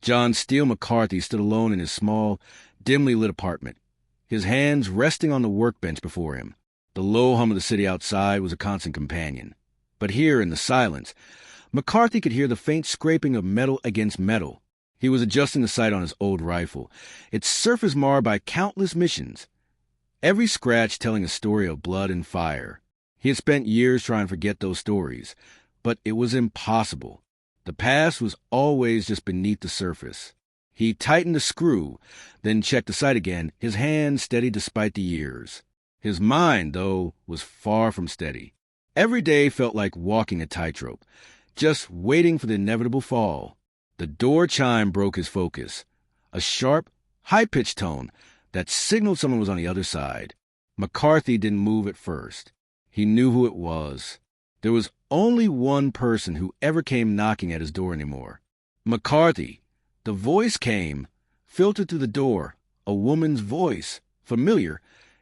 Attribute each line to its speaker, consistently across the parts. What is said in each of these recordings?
Speaker 1: John Steele McCarthy stood alone in his small, dimly lit apartment, his hands resting on the workbench before him. The low hum of the city outside was a constant companion. But here, in the silence, McCarthy could hear the faint scraping of metal against metal. He was adjusting the sight on his old rifle, its surface marred by countless missions, every scratch telling a story of blood and fire. He had spent years trying to forget those stories, but it was impossible. The past was always just beneath the surface. He tightened the screw, then checked the sight again, his hand steady despite the years. His mind, though, was far from steady. Every day felt like walking a tightrope, just waiting for the inevitable fall. The door chime broke his focus, a sharp, high-pitched tone that signaled someone was on the other side. McCarthy didn't move at first. He knew who it was. There was only one person who ever came knocking at his door anymore. McCarthy. The voice came, filtered through the door, a woman's voice, familiar,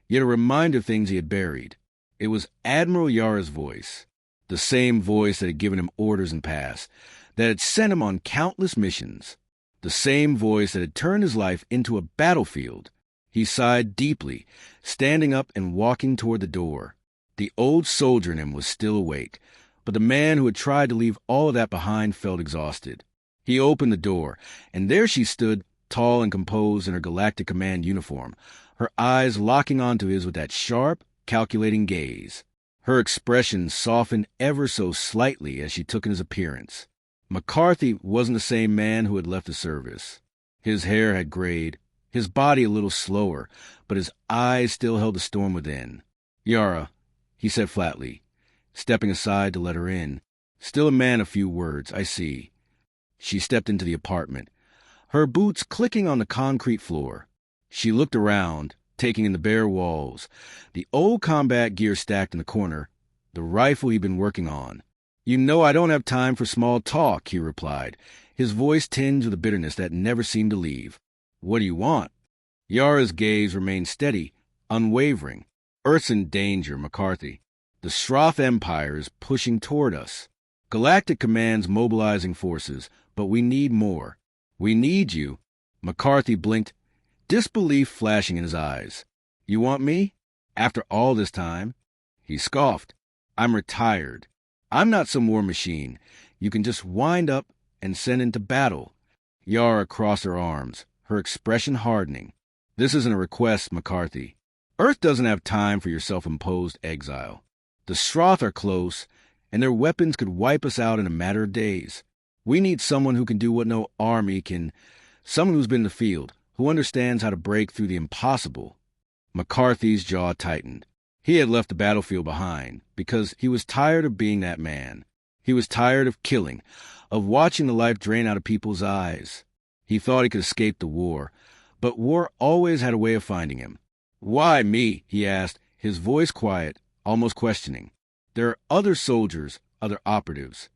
Speaker 1: yet a reminder of things he had buried. It was Admiral Yara's voice, the same voice that had given him orders in the past, that had sent him on countless missions, the same voice that had turned his life into a battlefield. He sighed deeply, standing up and walking toward the door. The old soldier in him was still awake, but the man who had tried to leave all of that behind felt exhausted. He opened the door, and there she stood, tall and composed in her Galactic Command uniform, her eyes locking onto his with that sharp, calculating gaze. Her expression softened ever so slightly as she took in his appearance. McCarthy wasn't the same man who had left the service. His hair had grayed, his body a little slower, but his eyes still held the storm within. "Yara," he said flatly, stepping aside to let her in. Still a man of few words, I see. She stepped into the apartment, her boots clicking on the concrete floor. She looked around, taking in the bare walls, the old combat gear stacked in the corner, the rifle he'd been working on. "You know I don't have time for small talk," he replied, his voice tinged with a bitterness that never seemed to leave. "What do you want?" Yara's gaze remained steady, unwavering. "Earth's in danger, McCarthy. The Shroth Empire is pushing toward us. Galactic Command's mobilizing forces, but we need more. We need you." McCarthy blinked, disbelief flashing in his eyes. "You want me? After all this time?" He scoffed. "I'm retired. I'm not some war machine you can just wind up and send into battle." Yara crossed her arms, her expression hardening. "This isn't a request, McCarthy. Earth doesn't have time for your self-imposed exile. The Shroth are close, and their weapons could wipe us out in a matter of days. We need someone who can do what no army can, someone who's been in the field, who understands how to break through the impossible." McCarthy's jaw tightened. He had left the battlefield behind because he was tired of being that man. He was tired of killing, of watching the life drain out of people's eyes. He thought he could escape the war, but war always had a way of finding him. "Why me?" he asked, his voice quiet, almost questioning. "There are other soldiers, other operatives."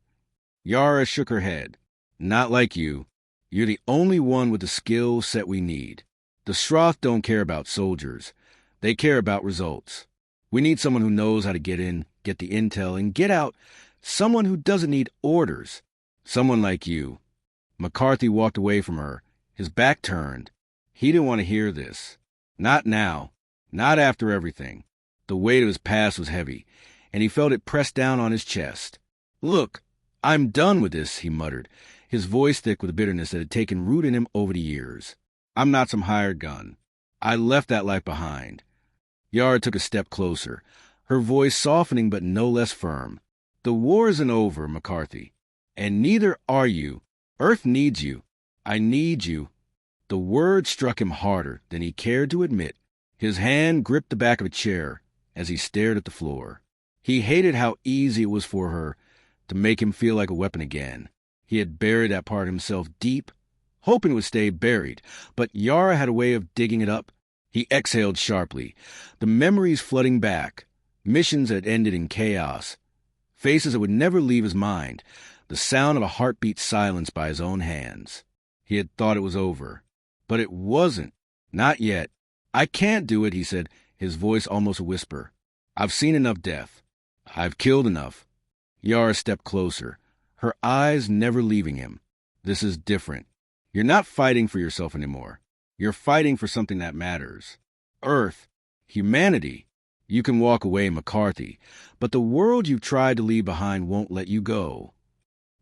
Speaker 1: Yara shook her head. "Not like you. You're the only one with the skill set we need. The Shroth don't care about soldiers. They care about results. We need someone who knows how to get in, get the intel, and get out. Someone who doesn't need orders. Someone like you." McCarthy walked away from her, his back turned. He didn't want to hear this. Not now. Not after everything. The weight of his past was heavy, and he felt it pressed down on his chest. "Look, I'm done with this," he muttered, his voice thick with the bitterness that had taken root in him over the years. "I'm not some hired gun. I left that life behind." Yara took a step closer, her voice softening but no less firm. "The war isn't over, McCarthy. And neither are you. Earth needs you. I need you." The word struck him harder than he cared to admit. His hand gripped the back of a chair as he stared at the floor. He hated how easy it was for her to make him feel like a weapon again. He had buried that part of himself deep, hoping it would stay buried, but Yara had a way of digging it up. He exhaled sharply, the memories flooding back, missions that ended in chaos, faces that would never leave his mind, the sound of a heartbeat silenced by his own hands. He had thought it was over, but it wasn't. Not yet. "I can't do it," he said, his voice almost a whisper. "I've seen enough death. I've killed enough." Yara stepped closer, her eyes never leaving him. "This is different." You're not fighting for yourself anymore. You're fighting for something that matters. Earth, humanity. You can walk away, McCarthy, but the world you've tried to leave behind won't let you go.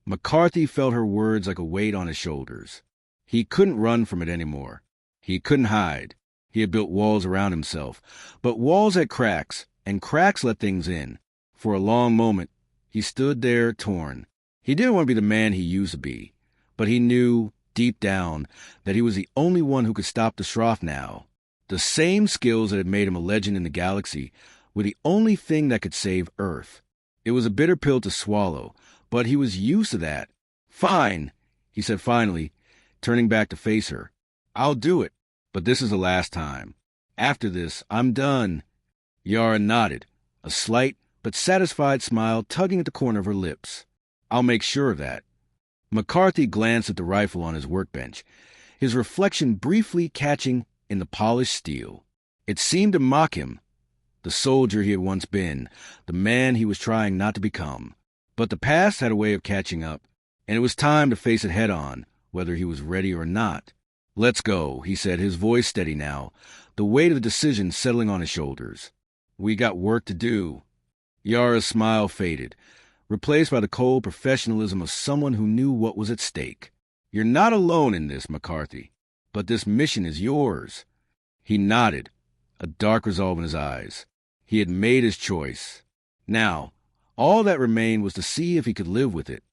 Speaker 1: McCarthy felt her words like a weight on his shoulders. He couldn't run from it anymore. He couldn't hide. He had built walls around himself, but walls had cracks, and cracks let things in. For a long moment, he stood there torn. He didn't want to be the man he used to be, but he knew, deep down, that he was the only one who could stop the Shroff now. The same skills that had made him a legend in the galaxy were the only thing that could save Earth. It was a bitter pill to swallow, but he was used to that. "Fine," he said finally, turning back to face her. "I'll do it, but this is the last time. After this, I'm done." Yara nodded, a slight but satisfied smile tugging at the corner of her lips. "I'll make sure of that." McCarthy glanced at the rifle on his workbench, his reflection briefly catching in the polished steel. It seemed to mock him, the soldier he had once been, the man he was trying not to become. But the past had a way of catching up, and it was time to face it head-on, whether he was ready or not. "Let's go," he said, his voice steady now, the weight of the decision settling on his shoulders. "We got work to do." Yara's smile faded, replaced by the cold professionalism of someone who knew what was at stake. "You're not alone in this, McCarthy, but this mission is yours." He nodded, a dark resolve in his eyes. He had made his choice. Now, all that remained was to see if he could live with it.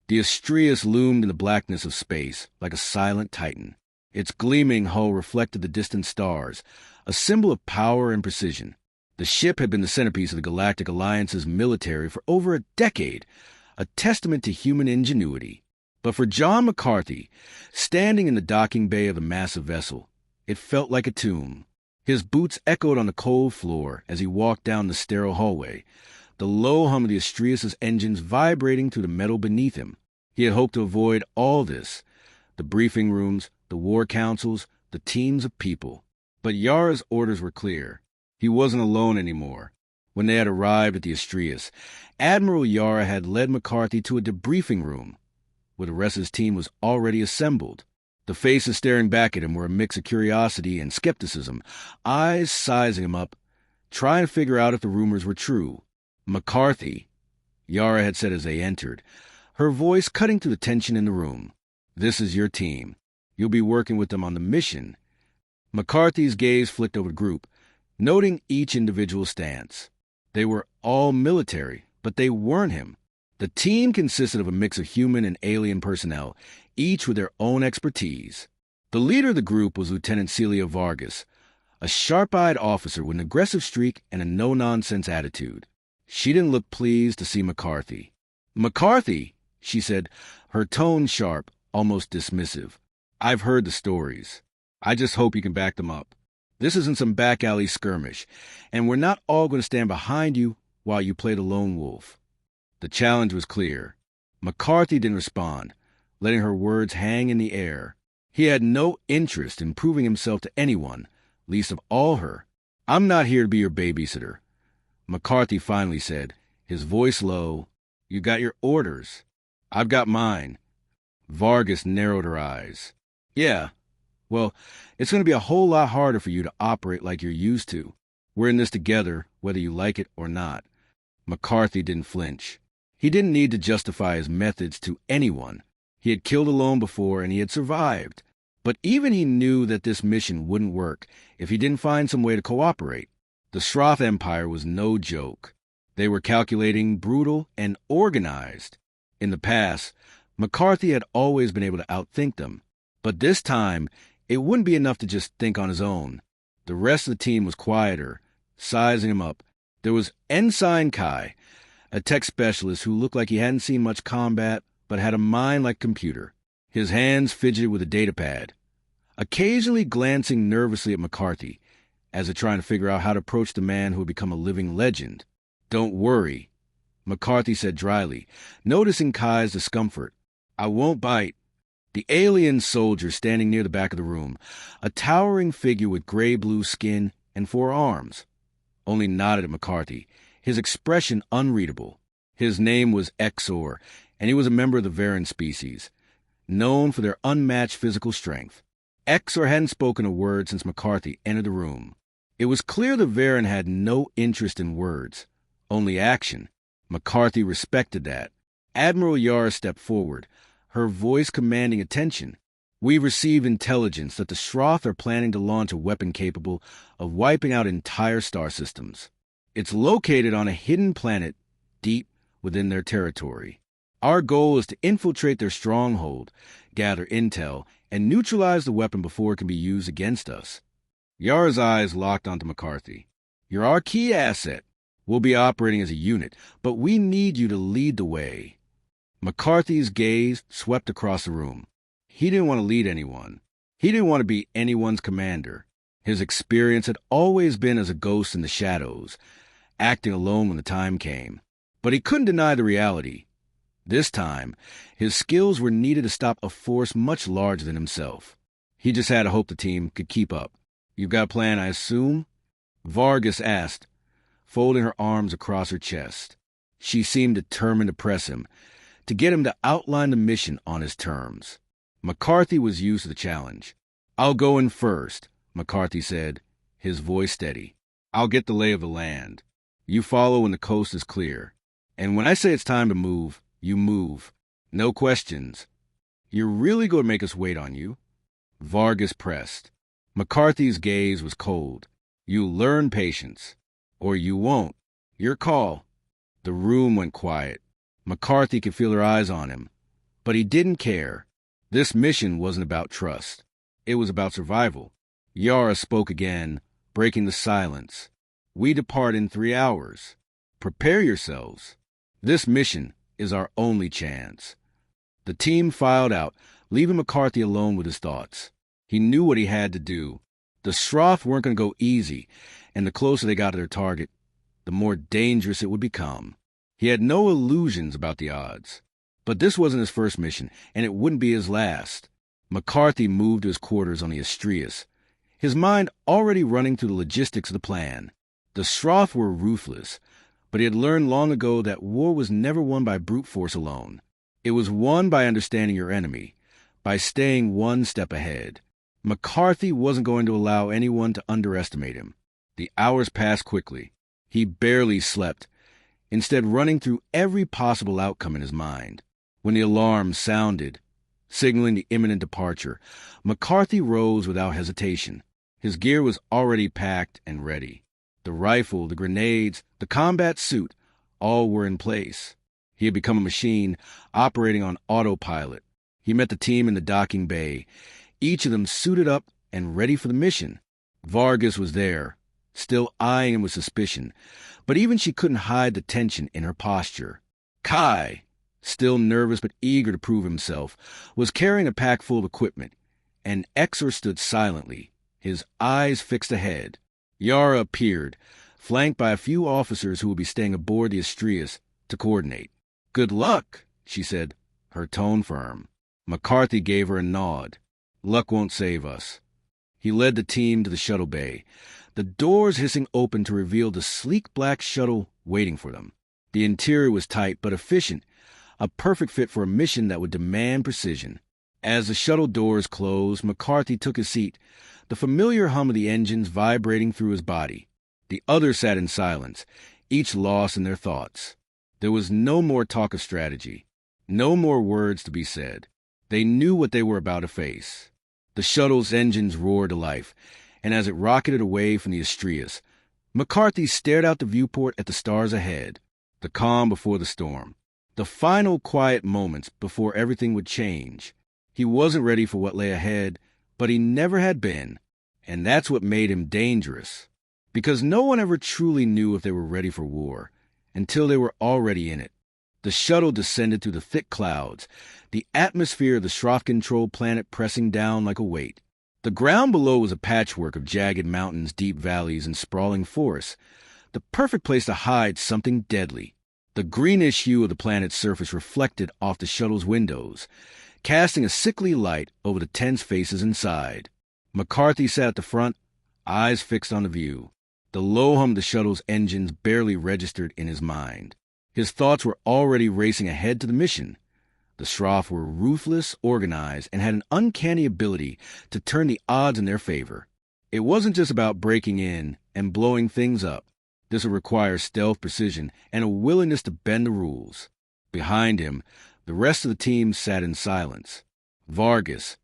Speaker 1: The Astraeus loomed in the blackness of space, like a silent titan. Its gleaming hull reflected the distant stars, a symbol of power and precision. The ship had been the centerpiece of the Galactic Alliance's military for over a decade, a testament to human ingenuity. But for John McCarthy, standing in the docking bay of the massive vessel, it felt like a tomb. His boots echoed on the cold floor as he walked down the sterile hallway, the low hum of the Astraeus' engines vibrating through the metal beneath him. He had hoped to avoid all this, the briefing rooms, the war councils, the teams of people. But Yara's orders were clear. He wasn't alone anymore. When they had arrived at the Astraeus, Admiral Yara had led McCarthy to a debriefing room, where the rest of his team was already assembled. The faces staring back at him were a mix of curiosity and skepticism, eyes sizing him up, trying to figure out if the rumors were true. "McCarthy," Yara had said as they entered, her voice cutting through the tension in the room. "This is your team. You'll be working with them on the mission." McCarthy's gaze flicked over the group, noting each individual stance. They were all military, but they weren't him. The team consisted of a mix of human and alien personnel, each with their own expertise. The leader of the group was Lieutenant Celia Vargas, a sharp-eyed officer with an aggressive streak and a no-nonsense attitude. She didn't look pleased to see McCarthy. "McCarthy," she said, her tone sharp, almost dismissive. "I've heard the stories. I just hope you can back them up. This isn't some back-alley skirmish, and we're not all going to stand behind you while you play the lone wolf." The challenge was clear. McCarthy didn't respond, letting her words hang in the air. He had no interest in proving himself to anyone, least of all her. "I'm not here to be your babysitter," McCarthy finally said, his voice low. "You got your orders. I've got mine." Vargas narrowed her eyes. "Yeah, well, it's going to be a whole lot harder for you to operate like you're used to. We're in this together, whether you like it or not." McCarthy didn't flinch. He didn't need to justify his methods to anyone. He had killed alone before, and he had survived. But even he knew that this mission wouldn't work if he didn't find some way to cooperate. The Shroff Empire was no joke. They were calculating, brutal, and organized. In the past, McCarthy had always been able to outthink them. But this time, it wouldn't be enough to just think on his own. The rest of the team was quieter, sizing him up. There was Ensign Kai, a tech specialist who looked like he hadn't seen much combat, but had a mind like a computer. His hands fidgeted with a datapad, occasionally glancing nervously at McCarthy, as if trying to figure out how to approach the man who had become a living legend. "Don't worry," McCarthy said dryly, noticing Kai's discomfort. "I won't bite." The alien soldier standing near the back of the room, a towering figure with gray-blue skin and 4 arms, only nodded at McCarthy, his expression unreadable. His name was Exor, and he was a member of the Varan species. known for their unmatched physical strength. Exor hadn't spoken a word since McCarthy entered the room. It was clear the Varen had no interest in words, only action. McCarthy respected that. Admiral Yara stepped forward, her voice commanding attention. "We've received intelligence that the Shroth are planning to launch a weapon capable of wiping out entire star systems. It's located on a hidden planet deep within their territory. Our goal is to infiltrate their stronghold, gather intel, and neutralize the weapon before it can be used against us." Yara's eyes locked onto McCarthy. "You're our key asset. We'll be operating as a unit, but we need you to lead the way." McCarthy's gaze swept across the room. He didn't want to lead anyone. He didn't want to be anyone's commander. His experience had always been as a ghost in the shadows, acting alone when the time came. But he couldn't deny the reality. This time, his skills were needed to stop a force much larger than himself. He just had to hope the team could keep up. "You've got a plan, I assume?" Vargas asked, folding her arms across her chest. She seemed determined to press him, to get him to outline the mission on his terms. McCarthy was used to the challenge. "I'll go in first," McCarthy said, his voice steady. "I'll get the lay of the land. You follow when the coast is clear. And when I say it's time to move, you move. No questions. You're really going to make us wait on you?" Vargas pressed. McCarthy's gaze was cold. "You'll learn patience. Or you won't. Your call." The room went quiet. McCarthy could feel her eyes on him. But he didn't care. This mission wasn't about trust. It was about survival. Yara spoke again, breaking the silence. "We depart in 3 hours. Prepare yourselves. This mission is our only chance." The team filed out, leaving McCarthy alone with his thoughts. He knew what he had to do. The Shroth weren't going to go easy, and the closer they got to their target, the more dangerous it would become. He had no illusions about the odds. But this wasn't his first mission, and it wouldn't be his last. McCarthy moved to his quarters on the Astrius, his mind already running through the logistics of the plan. The Shroth were ruthless, but he had learned long ago that war was never won by brute force alone. It was won by understanding your enemy, by staying one step ahead. McCarthy wasn't going to allow anyone to underestimate him. The hours passed quickly. He barely slept, instead running through every possible outcome in his mind. When the alarm sounded, signaling the imminent departure, McCarthy rose without hesitation. His gear was already packed and ready. The rifle, the grenades, the combat suit, all were in place. He had become a machine, operating on autopilot. He met the team in the docking bay, each of them suited up and ready for the mission. Vargas was there, still eyeing him with suspicion, but even she couldn't hide the tension in her posture. Kai, still nervous but eager to prove himself, was carrying a pack full of equipment, and Exor stood silently, his eyes fixed ahead. Yara appeared, flanked by a few officers who would be staying aboard the Astrius to coordinate. "Good luck," she said, her tone firm. McCarthy gave her a nod. "Luck won't save us." He led the team to the shuttle bay, the doors hissing open to reveal the sleek black shuttle waiting for them. The interior was tight but efficient, a perfect fit for a mission that would demand precision. As the shuttle doors closed, McCarthy took his seat, the familiar hum of the engines vibrating through his body. The others sat in silence, each lost in their thoughts. There was no more talk of strategy, no more words to be said. They knew what they were about to face. The shuttle's engines roared to life, and as it rocketed away from the Astrius, McCarthy stared out the viewport at the stars ahead, the calm before the storm, the final quiet moments before everything would change. He wasn't ready for what lay ahead, but he never had been, and that's what made him dangerous. Because no one ever truly knew if they were ready for war, until they were already in it. The shuttle descended through the thick clouds, the atmosphere of the Shroth-controlled planet pressing down like a weight. The ground below was a patchwork of jagged mountains, deep valleys, and sprawling forests, the perfect place to hide something deadly. The greenish hue of the planet's surface reflected off the shuttle's windows, casting a sickly light over the tense faces inside. McCarthy sat at the front, eyes fixed on the view. The low hum of the shuttle's engines barely registered in his mind. His thoughts were already racing ahead to the mission. The Shroff were ruthless, organized, and had an uncanny ability to turn the odds in their favor. It wasn't just about breaking in and blowing things up. This would require stealth, precision, and a willingness to bend the rules. Behind him, the rest of the team sat in silence. Vargas,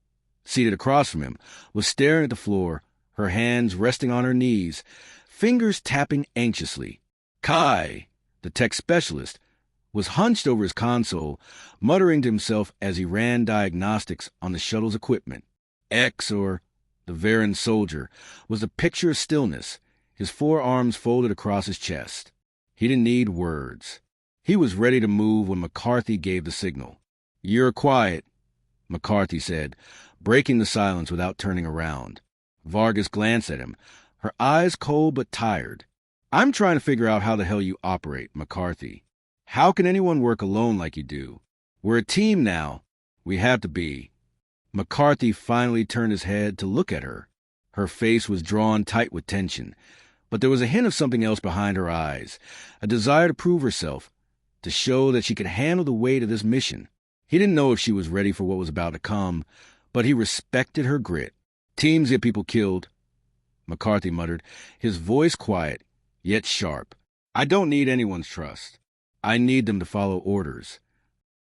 Speaker 1: seated across from him, was staring at the floor, her hands resting on her knees, fingers tapping anxiously. Kai, the tech specialist, was hunched over his console, muttering to himself as he ran diagnostics on the shuttle's equipment. X, or the Varan soldier, was a picture of stillness, his forearms folded across his chest. He didn't need words. He was ready to move when McCarthy gave the signal. "You're quiet," McCarthy said, breaking the silence without turning around. Vargas glanced at him, her eyes cold but tired. "I'm trying to figure out how the hell you operate, McCarthy. How can anyone work alone like you do? We're a team now. We have to be." McCarthy finally turned his head to look at her. Her face was drawn tight with tension, but there was a hint of something else behind her eyes, a desire to prove herself, to show that she could handle the weight of this mission. He didn't know if she was ready for what was about to come, but he respected her grit. "Teams get people killed," McCarthy muttered, his voice quiet, yet sharp. "I don't need anyone's trust. I need them to follow orders."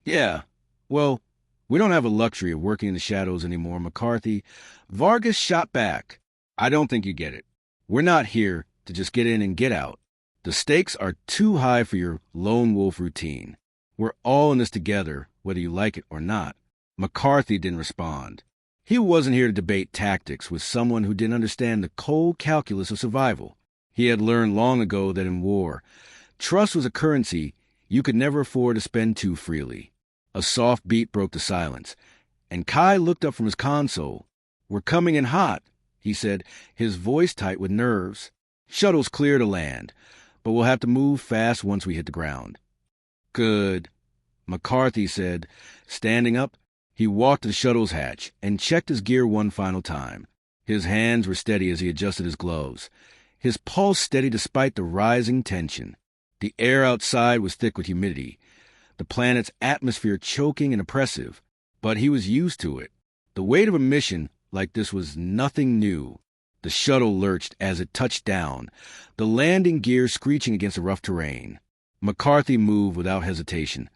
Speaker 1: "Yeah, well, we don't have a luxury of working in the shadows anymore, McCarthy." Vargas shot back. "I don't think you get it. We're not here to just get in and get out. The stakes are too high for your lone wolf routine. We're all in this together, whether you like it or not." McCarthy didn't respond. He wasn't here to debate tactics with someone who didn't understand the cold calculus of survival. He had learned long ago that in war, trust was a currency you could never afford to spend too freely. A soft beat broke the silence, and Kai looked up from his console. "We're coming in hot," he said, his voice tight with nerves. "Shuttle's clear to land, but we'll have to move fast once we hit the ground." "Good," McCarthy said. Standing up, he walked to the shuttle's hatch and checked his gear one final time. His hands were steady as he adjusted his gloves, his pulse steady despite the rising tension. The air outside was thick with humidity, the planet's atmosphere choking and oppressive, but he was used to it. The weight of a mission like this was nothing new. The shuttle lurched as it touched down, the landing gear screeching against the rough terrain. McCarthy moved without hesitation,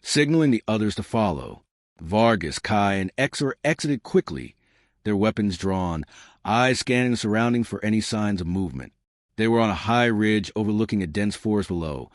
Speaker 1: signaling the others to follow. Vargas, Kai, and Exor exited quickly, their weapons drawn, eyes scanning the surroundings for any signs of movement. They were on a high ridge overlooking a dense forest below,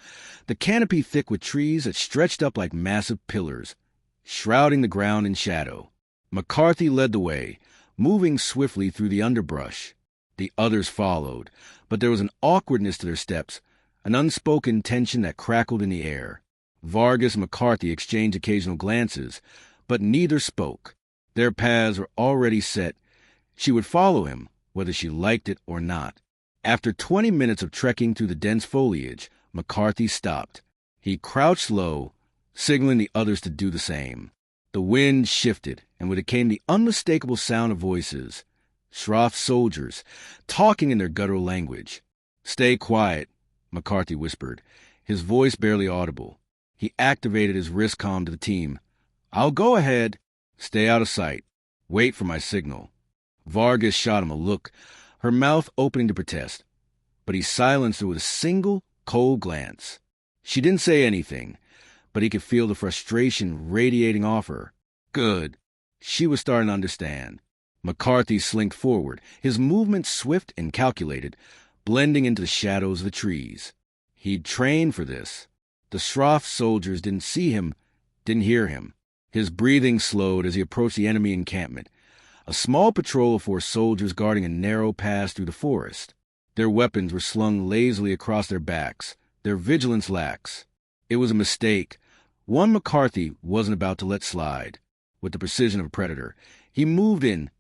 Speaker 1: the canopy thick with trees that stretched up like massive pillars, shrouding the ground in shadow. McCarthy led the way, moving swiftly through the underbrush. The others followed, but there was an awkwardness to their steps, an unspoken tension that crackled in the air. Vargas and McCarthy exchanged occasional glances, but neither spoke. Their paths were already set. She would follow him, whether she liked it or not. After 20 minutes of trekking through the dense foliage, McCarthy stopped. He crouched low, signaling the others to do the same. The wind shifted, and with it came the unmistakable sound of voices. Shroff soldiers, talking in their guttural language. "Stay quiet," McCarthy whispered, his voice barely audible. He activated his wrist comm to the team. "I'll go ahead. Stay out of sight. Wait for my signal." Vargas shot him a look, her mouth opening to protest, but he silenced her with a single, cold glance. She didn't say anything, but he could feel the frustration radiating off her. Good. She was starting to understand. McCarthy slinked forward, his movements swift and calculated, blending into the shadows of the trees. He'd trained for this. The Shroff soldiers didn't see him, didn't hear him. His breathing slowed as he approached the enemy encampment, a small patrol of 4 soldiers guarding a narrow pass through the forest. Their weapons were slung lazily across their backs, their vigilance lax. It was a mistake, one McCarthy wasn't about to let slide. With the precision of a predator, he moved in,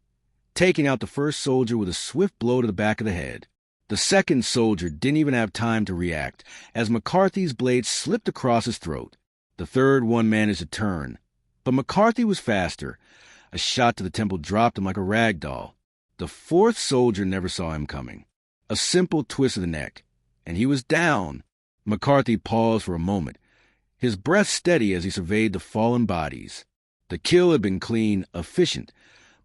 Speaker 1: taking out the first soldier with a swift blow to the back of the head. The second soldier didn't even have time to react, as McCarthy's blade slipped across his throat. The third one managed to turn, but McCarthy was faster. A shot to the temple dropped him like a rag doll. The fourth soldier never saw him coming. A simple twist of the neck, and he was down. McCarthy paused for a moment, his breath steady as he surveyed the fallen bodies. The kill had been clean, efficient,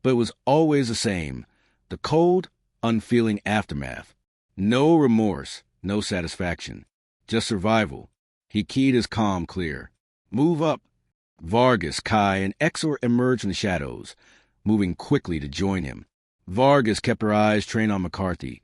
Speaker 1: but it was always the same. The cold, unfeeling aftermath. No remorse, no satisfaction. Just survival. He keyed his calm clear. Move up. Vargas, Kai, and Exor emerged from the shadows, moving quickly to join him. Vargas kept her eyes trained on McCarthy,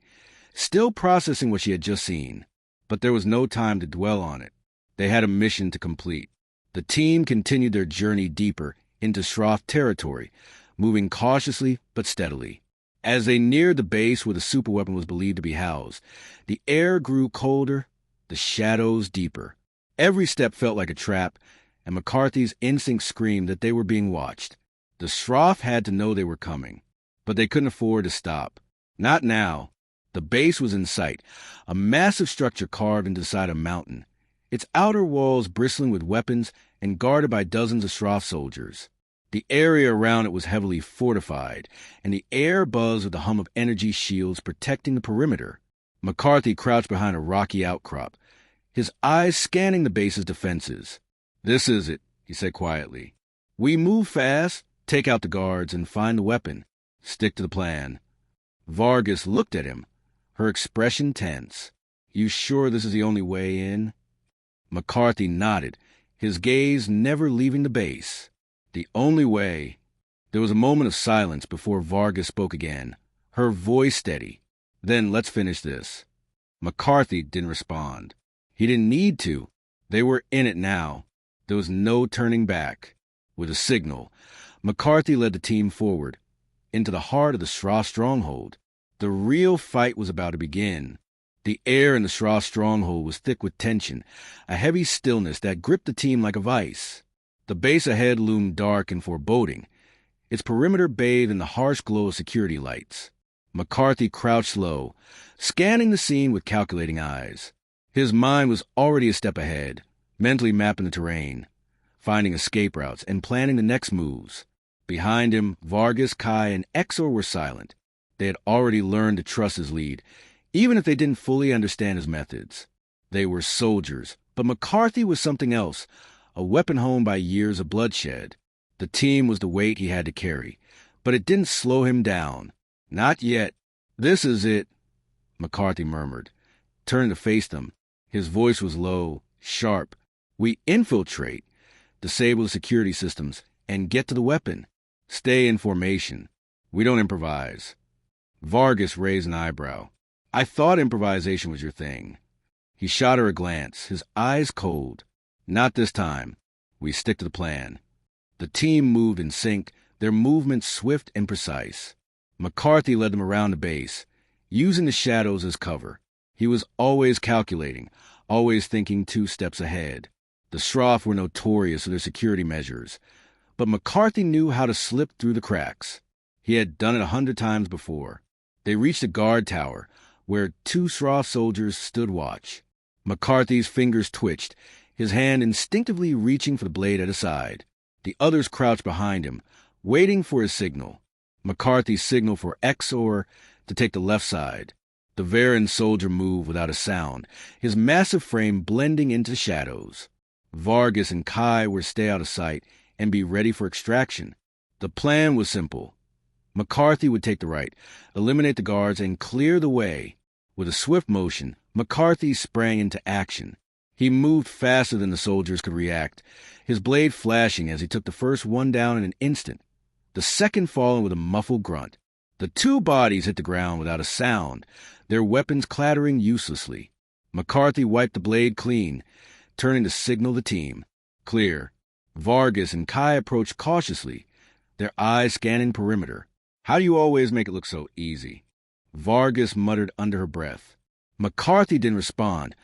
Speaker 1: still processing what she had just seen. But there was no time to dwell on it. They had a mission to complete. The team continued their journey deeper into Shroff territory, moving cautiously but steadily. As they neared the base where the superweapon was believed to be housed, the air grew colder, the shadows deeper. Every step felt like a trap, and McCarthy's instinct screamed that they were being watched. The Shroff had to know they were coming, but they couldn't afford to stop. Not now. The base was in sight, a massive structure carved into the side of a mountain, its outer walls bristling with weapons and guarded by dozens of Shroff soldiers. The area around it was heavily fortified, and the air buzzed with the hum of energy shields protecting the perimeter. McCarthy crouched behind a rocky outcrop, his eyes scanning the base's defenses. "This is it," he said quietly. "We move fast, take out the guards, and find the weapon. Stick to the plan." Vargas looked at him, her expression tense. "You sure this is the only way in?" McCarthy nodded, his gaze never leaving the base. "The only way." There was a moment of silence before Vargas spoke again, her voice steady. "Then let's finish this." McCarthy didn't respond. He didn't need to. They were in it now. There was no turning back. With a signal, McCarthy led the team forward, into the heart of the Shroff stronghold. The real fight was about to begin. The air in the Shroff stronghold was thick with tension, a heavy stillness that gripped the team like a vice. The base ahead loomed dark and foreboding, its perimeter bathed in the harsh glow of security lights. McCarthy crouched low, scanning the scene with calculating eyes. His mind was already a step ahead, mentally mapping the terrain, finding escape routes, and planning the next moves. Behind him, Vargas, Kai, and Exor were silent. They had already learned to trust his lead, even if they didn't fully understand his methods. They were soldiers, but McCarthy was something else, a weapon honed by years of bloodshed. The team was the weight he had to carry, but it didn't slow him down. "Not yet. This is it," McCarthy murmured, turning to face them. His voice was low, sharp. "We infiltrate, disable the security systems, and get to the weapon. Stay in formation. We don't improvise." Vargas raised an eyebrow. "I thought improvisation was your thing." He shot her a glance, his eyes cold. "Not this time. We stick to the plan." The team moved in sync, their movements swift and precise. McCarthy led them around the base, using the shadows as cover. He was always calculating, always thinking 2 steps ahead. The Shroff were notorious for their security measures, but McCarthy knew how to slip through the cracks. He had done it 100 times before. They reached a guard tower, where 2 Shroff soldiers stood watch. McCarthy's fingers twitched, his hand instinctively reaching for the blade at his side. The others crouched behind him, waiting for his signal. McCarthy signaled for Exor to take the left side. The Varan soldier moved without a sound, his massive frame blending into shadows. Vargas and Kai were to stay out of sight and be ready for extraction. The plan was simple. McCarthy would take the right, eliminate the guards, and clear the way. With a swift motion, McCarthy sprang into action. He moved faster than the soldiers could react, his blade flashing as he took the first one down in an instant, the second falling with a muffled grunt. The 2 bodies hit the ground without a sound, their weapons clattering uselessly. McCarthy wiped the blade clean, turning to signal the team. Clear. Vargas and Kai approached cautiously, their eyes scanning perimeter. "How do you always make it look so easy?" Vargas muttered under her breath. McCarthy didn't respond,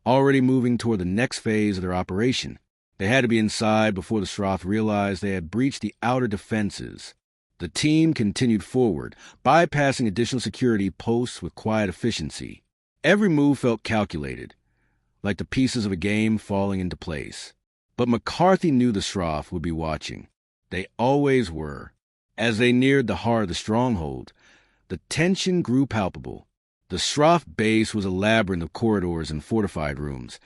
Speaker 1: already moving toward the next phase of their operation. They had to be inside before the Shroff realized they had breached the outer defenses. The team continued forward, bypassing additional security posts with quiet efficiency. Every move felt calculated, like the pieces of a game falling into place. But McCarthy knew the Shroff would be watching. They always were. As they neared the heart of the stronghold, the tension grew palpable. The Shroff base was a labyrinth of corridors and fortified rooms,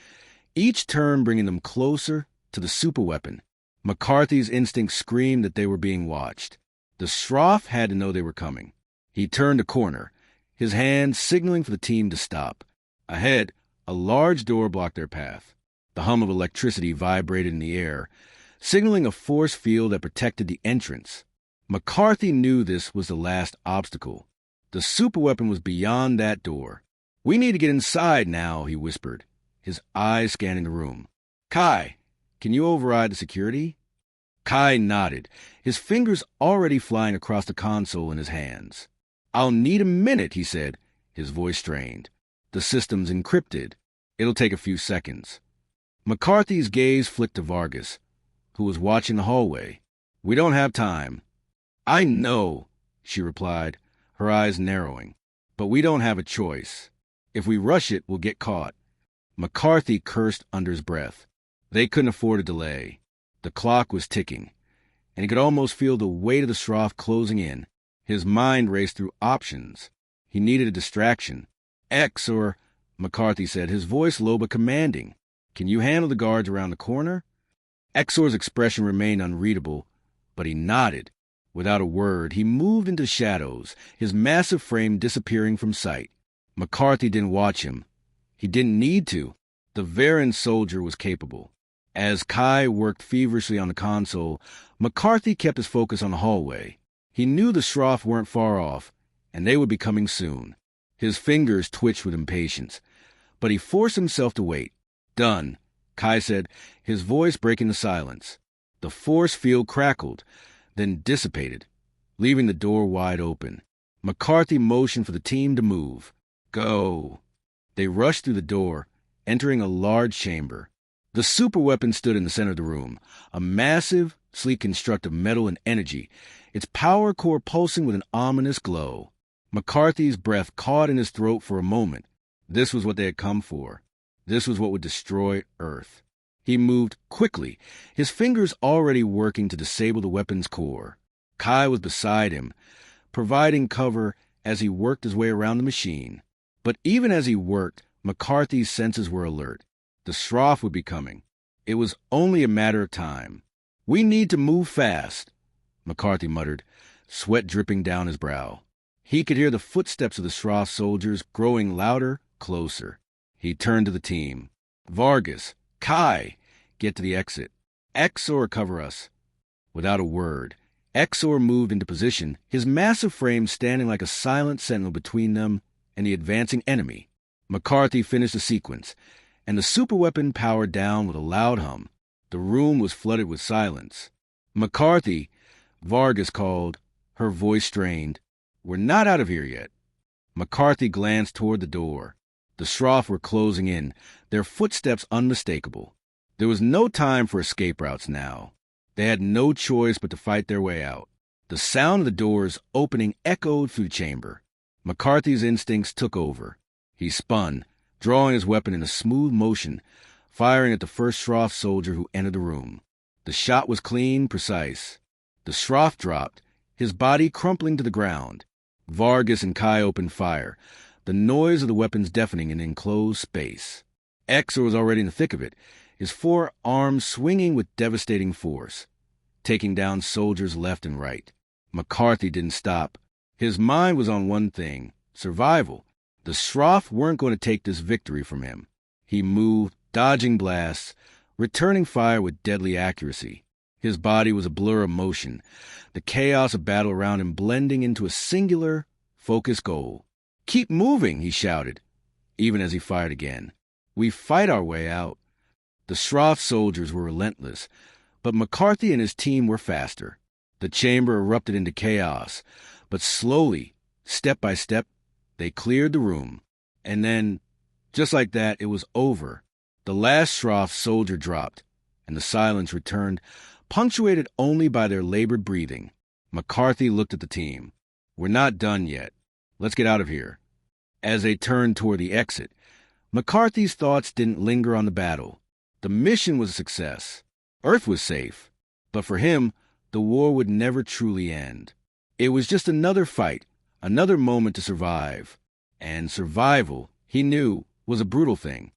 Speaker 1: each turn bringing them closer to the superweapon. McCarthy's instincts screamed that they were being watched. The Shroff had to know they were coming. He turned a corner, his hand signaling for the team to stop. Ahead, a large door blocked their path. The hum of electricity vibrated in the air, signaling a force field that protected the entrance. McCarthy knew this was the last obstacle. The superweapon was beyond that door. "We need to get inside now," he whispered, his eyes scanning the room. "Kai, can you override the security?" Kai nodded, his fingers already flying across the console in his hands. "I'll need a minute," he said, his voice strained. "The system's encrypted. It'll take a few seconds." McCarthy's gaze flicked to Vargas, who was watching the hallway. "We don't have time." "I know," she replied, her eyes narrowing. "But we don't have a choice. If we rush it, we'll get caught." McCarthy cursed under his breath. They couldn't afford a delay. The clock was ticking, and he could almost feel the weight of the Shroff closing in. His mind raced through options. He needed a distraction. "X or," McCarthy said, his voice low but commanding. "Can you handle the guards around the corner?" Exor's expression remained unreadable, but he nodded. Without a word, he moved into shadows, his massive frame disappearing from sight. McCarthy didn't watch him. He didn't need to. The Varan soldier was capable. As Kai worked feverishly on the console, McCarthy kept his focus on the hallway. He knew the Shroff weren't far off, and they would be coming soon. His fingers twitched with impatience, but he forced himself to wait. "Done," Kai said, his voice breaking the silence. The force field crackled, then dissipated, leaving the door wide open. McCarthy motioned for the team to move. "Go." They rushed through the door, entering a large chamber. The superweapon stood in the center of the room, a massive, sleek construct of metal and energy, its power core pulsing with an ominous glow. McCarthy's breath caught in his throat for a moment. This was what they had come for. This was what would destroy Earth. He moved quickly, his fingers already working to disable the weapon's core. Kai was beside him, providing cover as he worked his way around the machine. But even as he worked, McCarthy's senses were alert. The Shroff would be coming. It was only a matter of time. "We need to move fast," McCarthy muttered, sweat dripping down his brow. He could hear the footsteps of the Shroff soldiers growing louder, closer. He turned to the team. "Vargas, Kai, get to the exit. Exor, cover us." Without a word, Exor moved into position, his massive frame standing like a silent sentinel between them and the advancing enemy. McCarthy finished the sequence, and the superweapon powered down with a loud hum. The room was flooded with silence. "McCarthy," Vargas called, her voice strained. "We're not out of here yet." McCarthy glanced toward the door. The Shroff were closing in, their footsteps unmistakable. There was no time for escape routes now. They had no choice but to fight their way out. The sound of the doors opening echoed through the chamber. McCarthy's instincts took over. He spun, drawing his weapon in a smooth motion, firing at the first Shroff soldier who entered the room. The shot was clean, precise. The Shroff dropped, his body crumpling to the ground. Vargas and Kai opened fire, the noise of the weapons deafening in enclosed space. Exor was already in the thick of it, his four arms swinging with devastating force, taking down soldiers left and right. McCarthy didn't stop. His mind was on one thing: survival. The Shroff weren't going to take this victory from him. He moved, dodging blasts, returning fire with deadly accuracy. His body was a blur of motion, the chaos of battle around him blending into a singular, focused goal. "Keep moving," he shouted, even as he fired again. "We fight our way out." The Shroff soldiers were relentless, but McCarthy and his team were faster. The chamber erupted into chaos, but slowly, step by step, they cleared the room. And then, just like that, it was over. The last Shroff soldier dropped, and the silence returned, punctuated only by their labored breathing. McCarthy looked at the team. "We're not done yet. Let's get out of here." As they turned toward the exit, McCarthy's thoughts didn't linger on the battle. The mission was a success. Earth was safe. But for him, the war would never truly end. It was just another fight, another moment to survive. And survival, he knew, was a brutal thing.